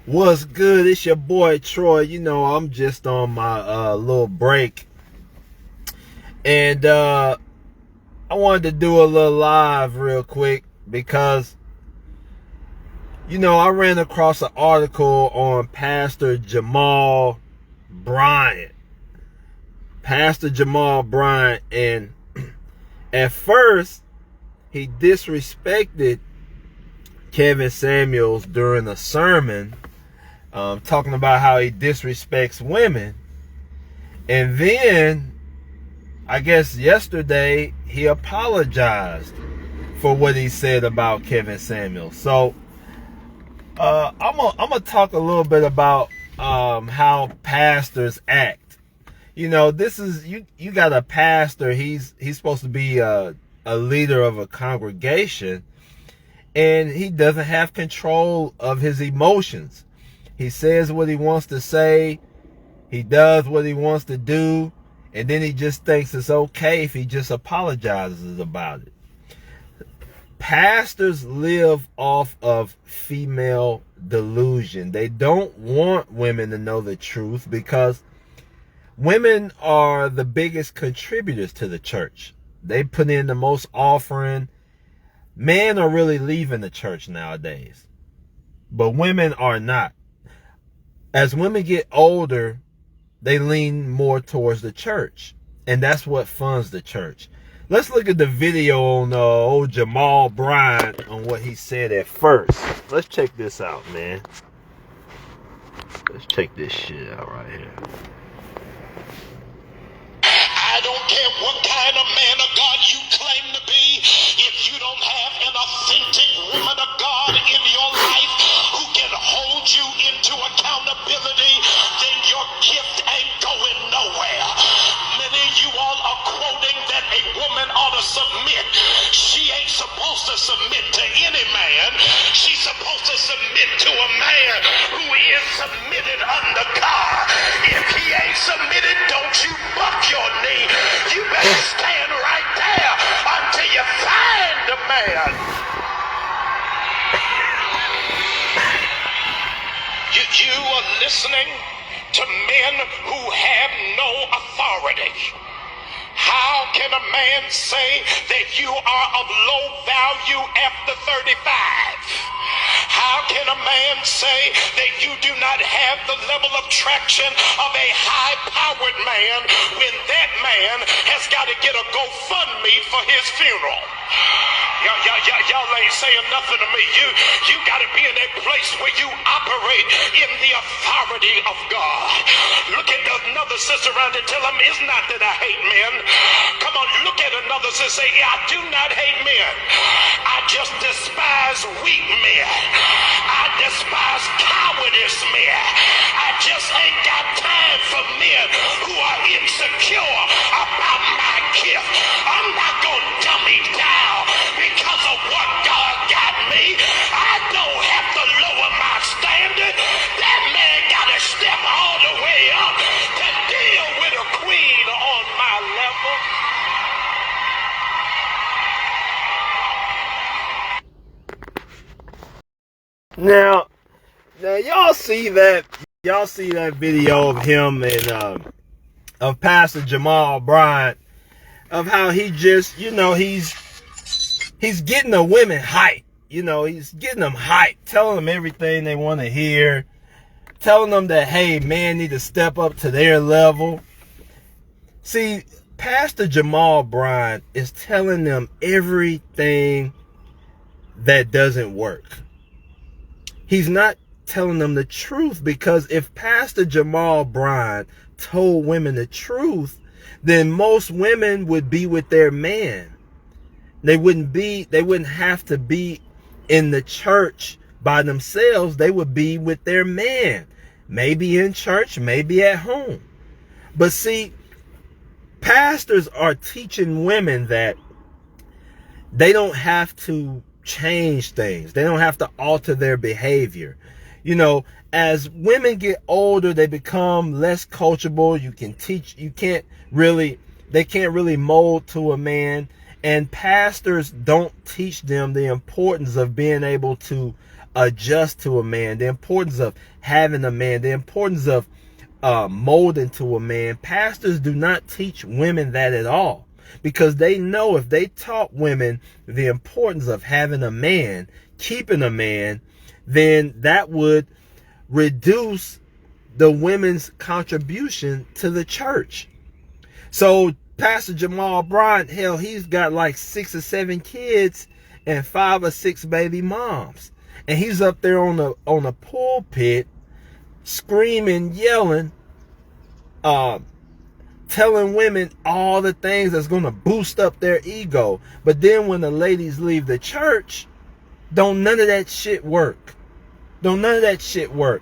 What's good? It's your boy Troy. I'm just on my little break. And I wanted to do a little live real quick because I ran across an article on Pastor Jamal Bryant. Pastor Jamal Bryant, and at first he disrespected Kevin Samuels during a sermon, talking about how he disrespects women. And then, I guess yesterday, he apologized for what he said about Kevin Samuels. So, I'm gonna talk a little bit about how pastors act. This is you got a pastor. He's supposed to be a leader of a congregation, and he doesn't have control of his emotions. He says what he wants to say. He does what he wants to do. And then he just thinks it's okay if he just apologizes about it. Pastors live off of female delusion. They don't want women to know the truth because women are the biggest contributors to the church. They put in the most offering. Men are really leaving the church nowadays, but women are not. As women get older, they lean more towards the church, and that's what funds the church. Let's look at the video on old Jamal Bryant on what he said at first. Let's check this out, man. Let's check this shit out right here. I don't care what kind of man of God you claim to be. If you don't have an authentic woman of God in your life who can hold you into accountability, then your gift ain't going nowhere. Many of you all are quoting that a woman ought to submit. She ain't supposed to submit to any man. She's supposed to submit to a man who is submitted under God. If he ain't submitted, don't you buck your knee. You better stand right there until you find a man. You are listening to men who have no authority. How can a man say that you are of low value after 35? How can a man say that you do not have the level of traction of a high-powered man when that man has got to get a GoFundMe for his funeral? Y'all ain't saying nothing to me. You got to be in a place where you operate in the authority of God. Look at another sister around and tell them, it's not that I hate men. Come on, look at another sister and say, I do not hate men. I just despise weak men. I despise cowardice men. I just ain't got time for men who are insecure about my gift. I'm not going to dummy down because of what God got me. I don't have to lower my standard. That man got to step all the way up to deal with a queen on my level. Now y'all see that video of him and of Pastor Jamal Bryant, of how he just, he's getting the women hyped. He's getting them hyped, telling them everything they want to hear, telling them that, hey, man need to step up to their level. See, Pastor Jamal Bryant is telling them everything that doesn't work. He's not telling them the truth, because if Pastor Jamal Bryant told women the truth, then most women would be with their man. They wouldn't have to be in the church by themselves. They would be with their man, maybe in church, maybe at home. But see, pastors are teaching women that they don't have to change things. They don't have to alter their behavior. As women get older, they become less coachable. They can't really mold to a man. And pastors don't teach them the importance of being able to adjust to a man, the importance of having a man, the importance of molding to a man. Pastors do not teach women that at all, because they know if they taught women the importance of having a man, keeping a man, then that would reduce the women's contribution to the church. So Pastor Jamal Bryant, hell, he's got like 6 or 7 kids and 5 or 6 baby moms, and he's up there on the pulpit screaming, yelling, telling women all the things that's going to boost up their ego. But then when the ladies leave the church, don't none of that shit work. Don't none of that shit work.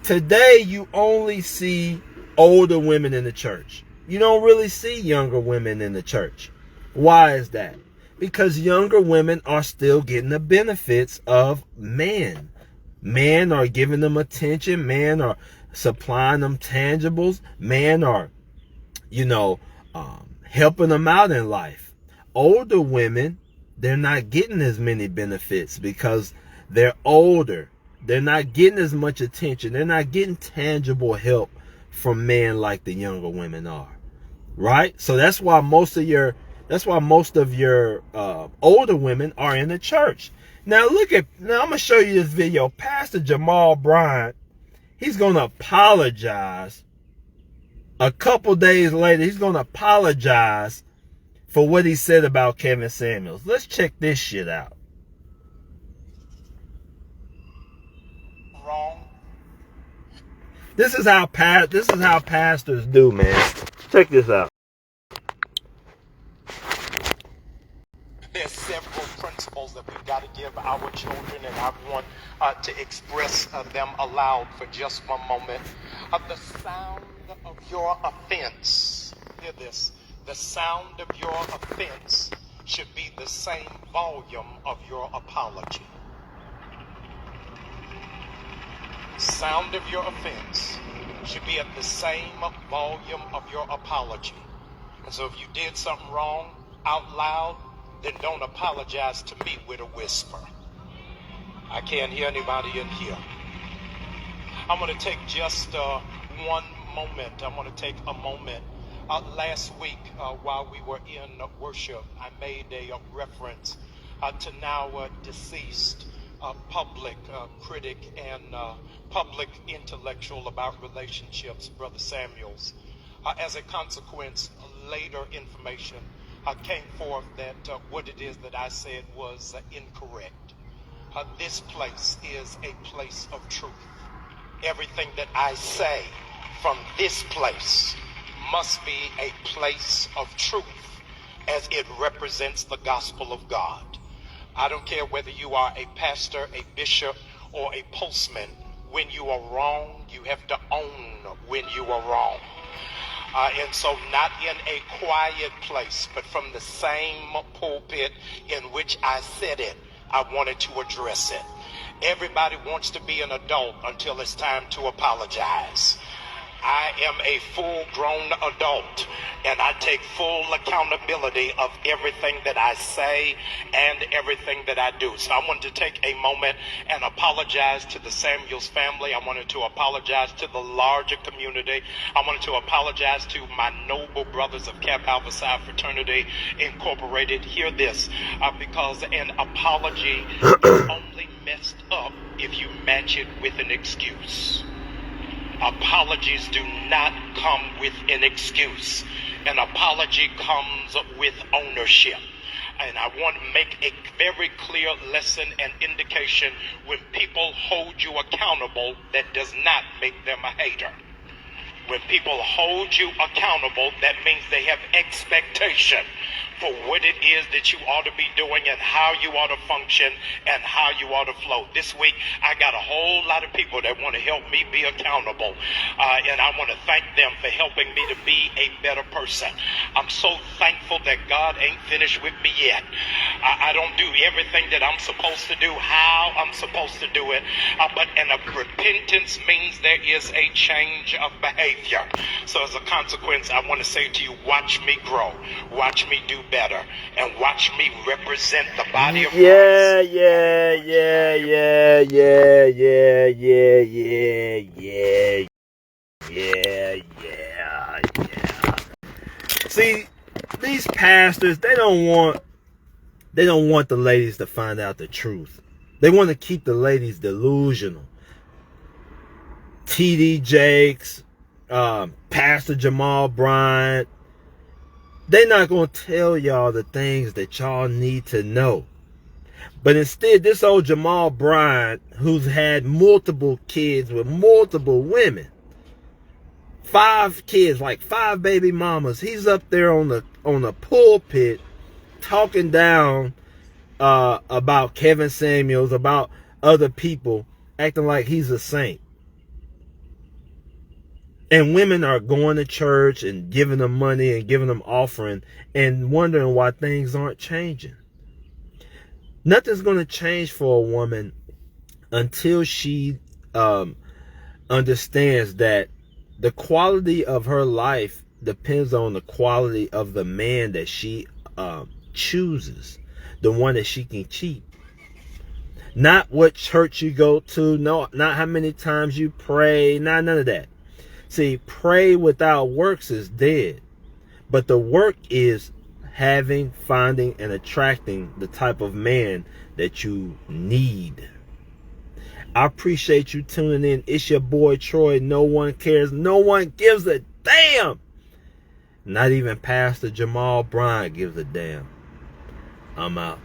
Today, you only see older women in the church. You don't really see younger women in the church. Why is that? Because younger women are still getting the benefits of men. Men are giving them attention. Men are supplying them tangibles. Men are, helping them out in life. Older women, they're not getting as many benefits because they're older. They're not getting as much attention. They're not getting tangible help from men like the younger women are. Right? So that's why most of your older women are in the church. Now I'm going to show you this video. Pastor Jamal Bryant, he's going to apologize. A couple days later, he's going to apologize for what he said about Kevin Samuels. Let's check this shit out. Wrong. This is how pastors do, man. Check this out. There's several principles that we've got to give our children, and I want to express them aloud for just one moment. The sound of your offense, hear this, the sound of your offense should be the same volume of your apology. Sound of your offense should be at the same volume of your apology. And so if you did something wrong out loud, then don't apologize to me with a whisper. I can't hear anybody in here. I'm going to take just one moment. I'm going to take a moment. Last week, while we were in worship, I made a reference to now deceased public critic and public intellectual about relationships, Brother Samuels. As a consequence, later information came forth that what it is that I said was incorrect. This place is a place of truth. Everything that I say from this place must be a place of truth as it represents the gospel of God. I don't care whether you are a pastor, a bishop, or a postman. When you are wrong, you have to own when you are wrong. And so not in a quiet place, but from the same pulpit in which I said it, I wanted to address it. Everybody wants to be an adult until it's time to apologize. I am a full-grown adult, and I take full accountability of everything that I say and everything that I do. So I wanted to take a moment and apologize to the Samuels family. I wanted to apologize to the larger community. I wanted to apologize to my noble brothers of Kappa Alpha Psi Fraternity Incorporated. Hear this, because an apology is only messed up if you match it with an excuse. Apologies do not come with an excuse. An apology comes with ownership. And I want to make a very clear lesson and indication: when people hold you accountable, that does not make them a hater. When people hold you accountable, that means they have expectation for what it is that you ought to be doing and how you ought to function and how you ought to flow. This week, I got a whole lot of people that want to help me be accountable. And I want to thank them for helping me to be a better person. I'm so thankful that God ain't finished with me yet. I don't do everything that I'm supposed to do, how I'm supposed to do it. But repentance means there is a change of behavior. So as a consequence, I want to say to you, watch me grow. Watch me do better and watch me represent the body of Christ. Yeah. See, these pastors, they don't want the ladies to find out the truth. They want to keep the ladies delusional. TD Jakes, Pastor Jamal Bryant, they're not going to tell y'all the things that y'all need to know. But instead, this old Jamal Bryant, who's had multiple kids with multiple women, 5 kids, like 5 baby mamas, he's up there on the pulpit talking down about Kevin Samuels, about other people, acting like he's a saint. And women are going to church and giving them money and giving them offering and wondering why things aren't changing. Nothing's going to change for a woman until she understands that the quality of her life depends on the quality of the man that she chooses, the one that she can keep. Not what church you go to, not how many times you pray, none of that. See, pray without works is dead. But the work is having, finding, and attracting the type of man that you need. I appreciate you tuning in. It's your boy Troy. No one cares. No one gives a damn. Not even Pastor Jamal Bryant gives a damn. I'm out.